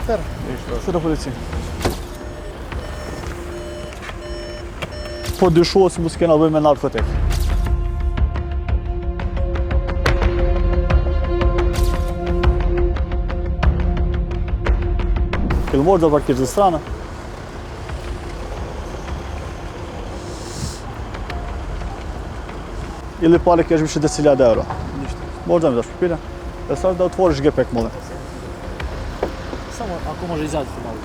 Tërë. Së të polici. Po dyshohet se mos kena bëjmë me narkotik. Këllë morë dhe parkirë të strana. Ili pale kesh vishë 10.000 euro. Morë dhe me të shpipile. E sa da të forë shgepek mëllë. Samo ako može izaći malo.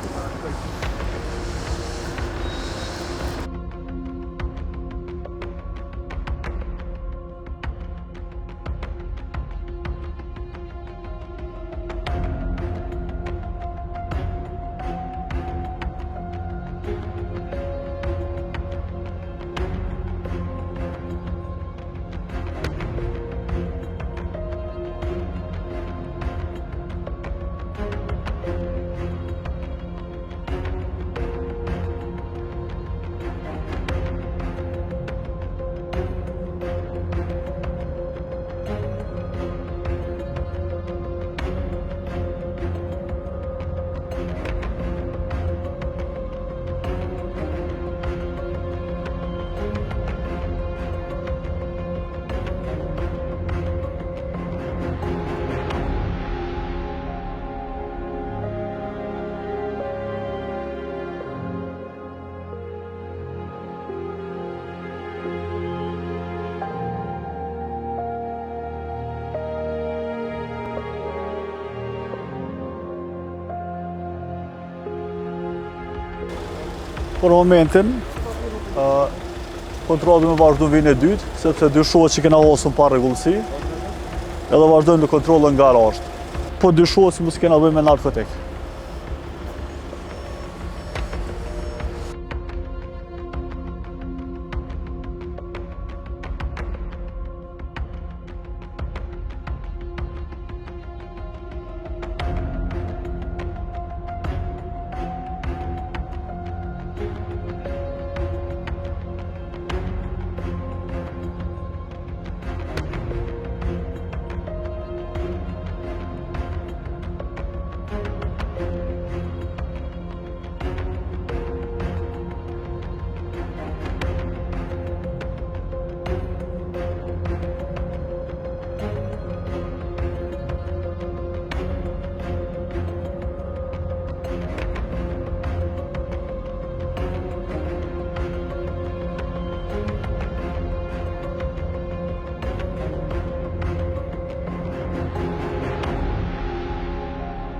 Për momentin, kontrolli me vazhdu vinë e dytë, sepse dyshohet që kena osën pa rregullsi, edhe vazhdojmë në kontrollën nga rashtë. Po dyshohet se mos kena bëjmë me narkotik.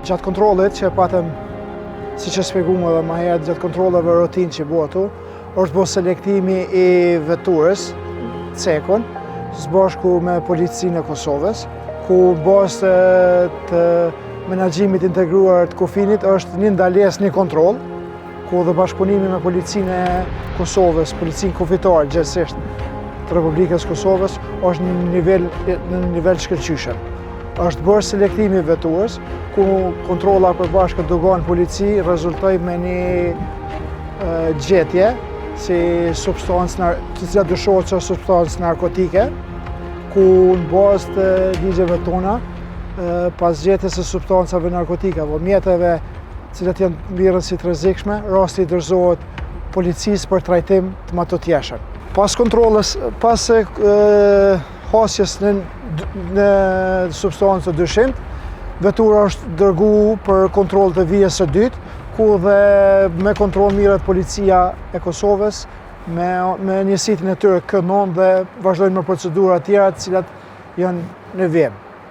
Gjatë kontrollit që patëm, si që shpjeguam edhe më herët, gjatë kontrolleve rutinë që bëtu, është bërë selektimi i veturës, cekun, së bashku me policinë e Kosovës, ku bazë të menaxhimit integruar të kufinit është një ndalesë, një kontroll, ku dhe bashkëpunimi me policinë e Kosovës, policinë kufitare gjithsesht të Republikës Kosovës, është në nivel shkëlqyshëm. Është bërë selektimi i veturës, ku kontrolla përbashkët dogan polici rezultoi me një gjetje si substancë, të cilat dyshohet se është substancë narkotike, ku në bazë të ligjeve tona, pas gjetjes së substancave narkotike apo mjeteve cilat janë mbirën si të rrezikshme, rasti i dorëzohet policisë për trajtim të matutjeshëm. Pas kontrollës, pas hasjes në substancë të dyshimt, vetura është dërgu për kontroll të vijës së dytë, ku dhe me kontroll mirët policia e Kosovës me njësitin e tyre kënon dhe vazhdojnë me procedura tjera të cilat janë në vijim.